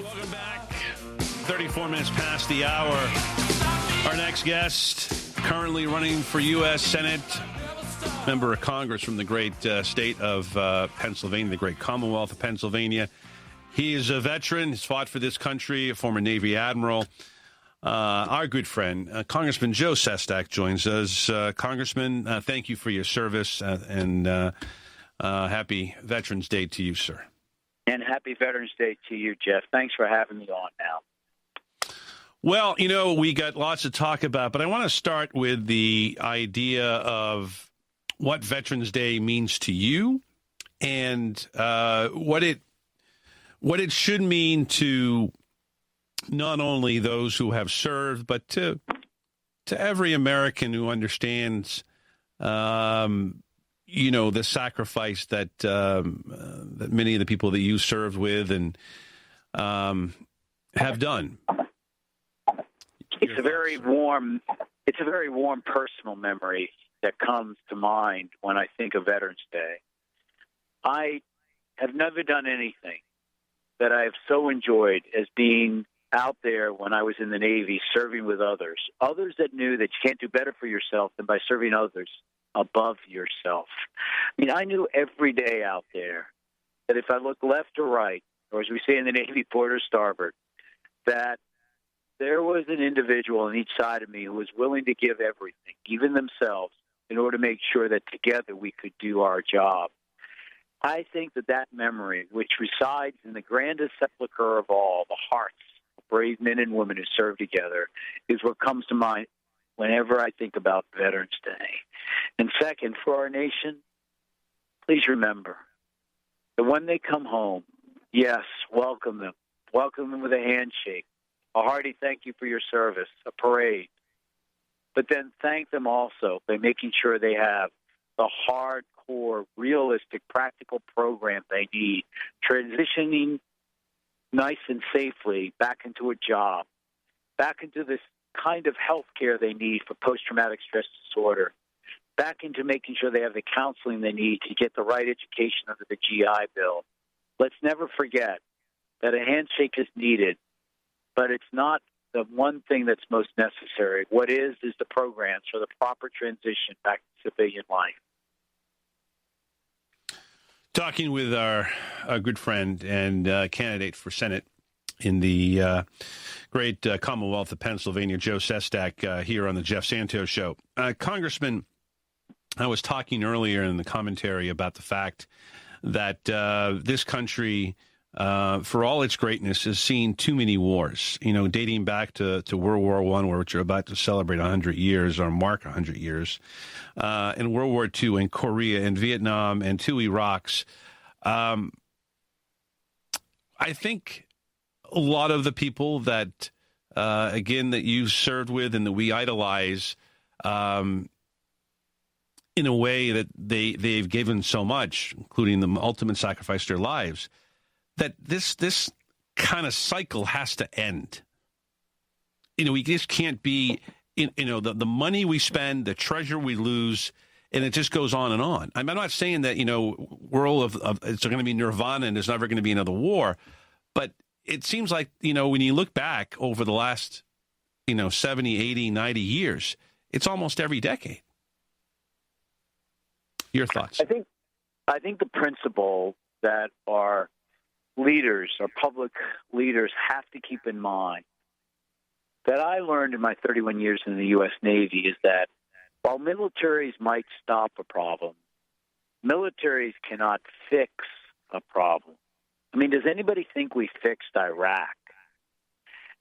Welcome back. 34 minutes past the hour. Our next guest, currently running for U.S. Senate, member of Congress from the great state of Pennsylvania, the great Commonwealth of Pennsylvania. He is a veteran. He's fought for this country, a former Navy Admiral. Our good friend, Congressman Joe Sestak, joins us. Congressman, thank you for your service, and happy Veterans Day to you, sir. And happy Veterans Day to you, Jeff. Thanks for having me on now. Well, you know, we got lots to talk about, but I want to start with the idea of what Veterans Day means to you and what it should mean to not only those who have served, but to every American who understands, the sacrifice that that many of the people that you served with and have done. It's a very warm personal memory that comes to mind when I think of Veterans Day. I have never done anything that I have so enjoyed as being out there when I was in the Navy, serving with others that knew that you can't do better for yourself than by serving others above yourself. I mean, I knew every day out there that if I looked left or right, or as we say in the Navy, port or starboard, that there was an individual on each side of me who was willing to give everything, even themselves, in order to make sure that together we could do our job. I think that memory, which resides in the grandest sepulcher of all, the hearts of brave men and women who served together, is what comes to mind whenever I think about Veterans Day. And second, for our nation, please remember that when they come home, yes, welcome them. Welcome them with a handshake, a hearty thank you for your service, a parade. But then thank them also by making sure they have the hardcore, realistic, practical program they need, transitioning nice and safely back into a job, back into this kind of health care they need for post-traumatic stress disorder, back into making sure they have the counseling they need to get the right education under the GI Bill. Let's never forget that a handshake is needed, but it's not the one thing that's most necessary. What is the programs for the proper transition back to civilian life. Talking with our good friend and candidate for Senate in the great Commonwealth of Pennsylvania, Joe Sestak, here on the Jeff Santos Show. Congressman, I was talking earlier in the commentary about the fact that this country, for all its greatness, has seen too many wars, dating back to World War I, which are about to celebrate 100 years or mark 100 years, and World War II and Korea and Vietnam and 2 Iraqs. I think a lot of the people that, again, that you served with and that we idolize, in a way that they've given so much, including the ultimate sacrifice of their lives, that this kind of cycle has to end. We just can't be, the money we spend, the treasure we lose, and it just goes on and on. I'm not saying that, we're all of it's going to be nirvana and there's never going to be another war, but it seems like, when you look back over the last, 70, 80, 90 years, it's almost every decade. Your thoughts? I think the principle that our leaders, our public leaders, have to keep in mind that I learned in my 31 years in the U.S. Navy is that while militaries might stop a problem, militaries cannot fix a problem. I mean, does anybody think we fixed Iraq?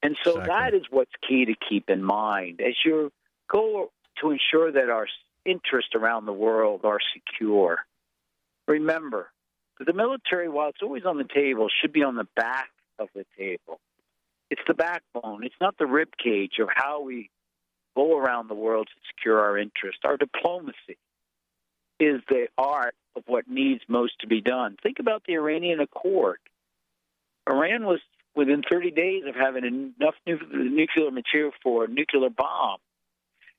And so That is what's key to keep in mind as you go to ensure that our interests around the world are secure. Remember, the military, while it's always on the table, should be on the back of the table. It's the backbone. It's not the rib cage of how we go around the world to secure our interests. Our diplomacy is the art of what needs most to be done. Think about the Iranian Accord. Iran was within 30 days of having enough nuclear material for a nuclear bomb.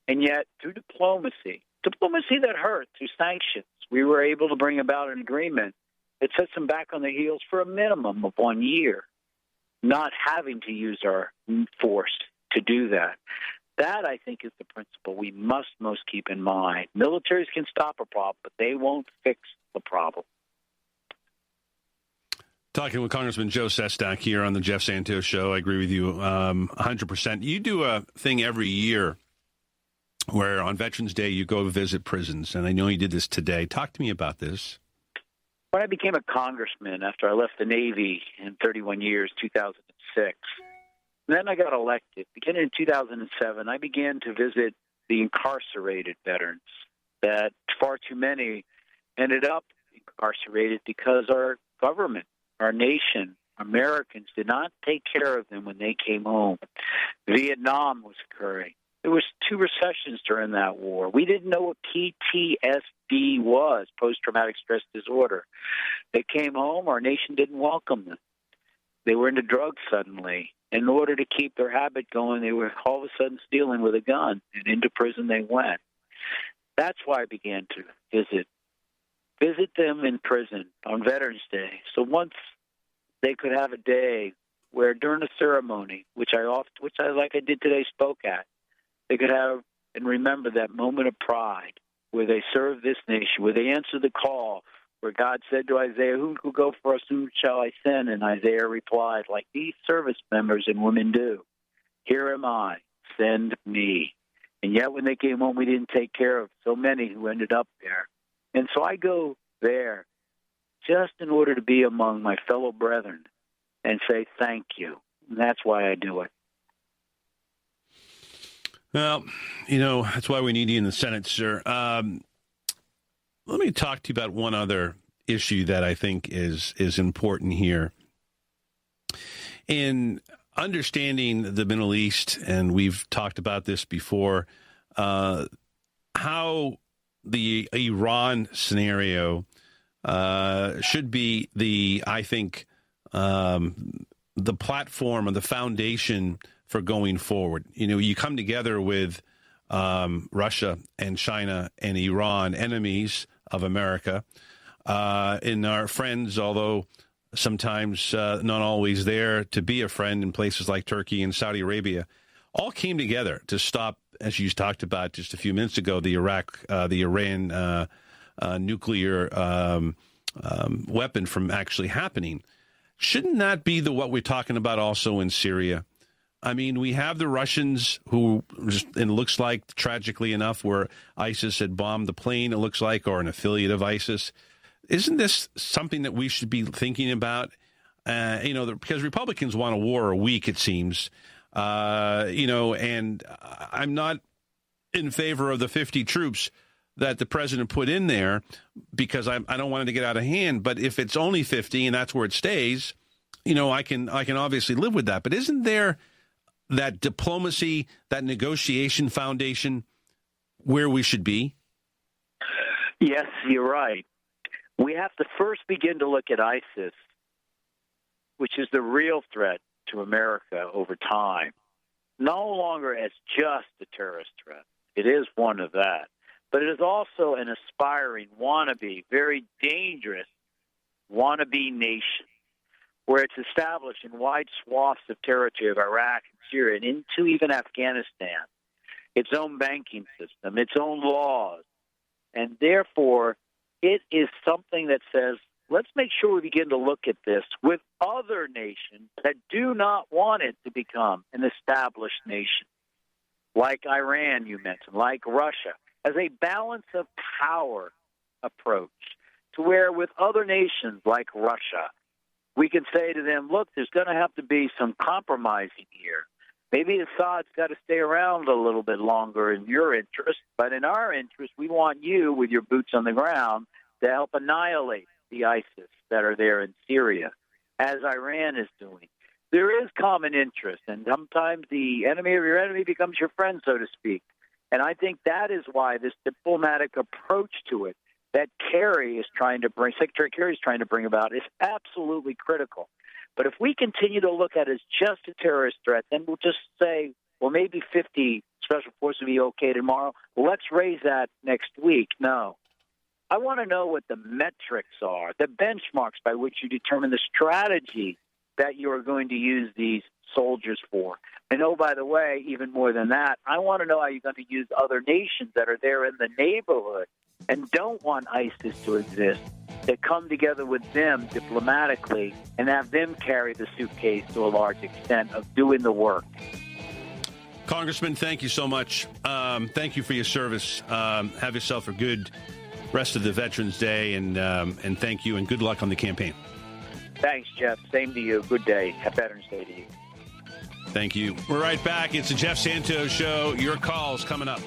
And yet, through diplomacy that hurt, through sanctions, we were able to bring about an agreement that sets them back on their heels for a minimum of 1 year. not having to use our force to do that. That, I think, is the principle we must most keep in mind. Militaries can stop a problem, but they won't fix the problem. Talking with Congressman Joe Sestak here on the Jeff Santos Show. I agree with you 100%. You do a thing every year where on Veterans Day you go visit prisons, and I know you did this today. Talk to me about this. When I became a congressman after I left the Navy in 31 years, 2006, then I got elected. Beginning in 2007, I began to visit the incarcerated veterans that far too many ended up incarcerated because our government, our nation, Americans did not take care of them when they came home. Vietnam was occurring. There was 2 recessions during that war. We didn't know what PTSD was, post-traumatic stress disorder. They came home. Our nation didn't welcome them. They were into drugs suddenly. In order to keep their habit going, they were all of a sudden stealing with a gun, and into prison they went. That's why I began to visit them in prison on Veterans Day. So once they could have a day where during a ceremony, which I like I did today spoke at, they could have and remember that moment of pride where they served this nation, where they answered the call, where God said to Isaiah, "Who will go for us? Who shall I send?" And Isaiah replied, like these service members and women do, "Here am I, send me." And yet when they came home, we didn't take care of so many who ended up there. And so I go there just in order to be among my fellow brethren and say thank you. And that's why I do it. Well, that's why we need you in the Senate, sir. Let me talk to you about one other issue that I think is important here. In understanding the Middle East, and we've talked about this before, how the Iran scenario should be the platform or the foundation for going forward. You come together with Russia and China and Iran, enemies of America, and our friends, although sometimes not always there to be a friend in places like Turkey and Saudi Arabia, all came together to stop, as you talked about just a few minutes ago, the Iran nuclear weapon from actually happening. Shouldn't that be what we're talking about also in Syria? I mean, we have the Russians who, it looks like, tragically enough, where ISIS had bombed the plane, it looks like, or an affiliate of ISIS. Isn't this something that we should be thinking about? Because Republicans want a war a week, it seems. And I'm not in favor of the 50 troops that the president put in there because I don't want it to get out of hand. But if it's only 50 and that's where it stays, I can obviously live with that. But isn't there that diplomacy, that negotiation foundation where we should be? Yes, you're right. We have to first begin to look at ISIS, which is the real threat to America over time, no longer as just a terrorist threat. It is one of that. But it is also an aspiring, wannabe, very dangerous wannabe nation where it's established in wide swaths of territory of Iraq and Syria and into even Afghanistan, its own banking system, its own laws. And therefore, it is something that says, let's make sure we begin to look at this with other nations that do not want it to become an established nation, like Iran, you mentioned, like Russia, as a balance of power approach to where with other nations like Russia, we can say to them, look, there's going to have to be some compromising here. Maybe Assad's got to stay around a little bit longer in your interest, but in our interest, we want you with your boots on the ground to help annihilate the ISIS that are there in Syria, as Iran is doing. There is common interest, and sometimes the enemy of your enemy becomes your friend, so to speak. And I think that is why this diplomatic approach to it that Secretary Kerry is trying to bring about is absolutely critical. But if we continue to look at it as just a terrorist threat, then we'll just say, well, maybe 50 special forces will be okay tomorrow. Well, let's raise that next week. No. I want to know what the metrics are, the benchmarks by which you determine the strategy that you are going to use these soldiers for. And oh, by the way, even more than that, I want to know how you're going to use other nations that are there in the neighborhood and don't want ISIS to exist, to come together with them diplomatically and have them carry the suitcase to a large extent of doing the work. Congressman, thank you so much. Thank you for your service. Have yourself a good rest of the Veterans Day, and thank you, and good luck on the campaign. Thanks, Jeff. Same to you. Good day. Happy Veterans Day to you. Thank you. We're right back. It's the Jeff Santos Show. Your calls coming up.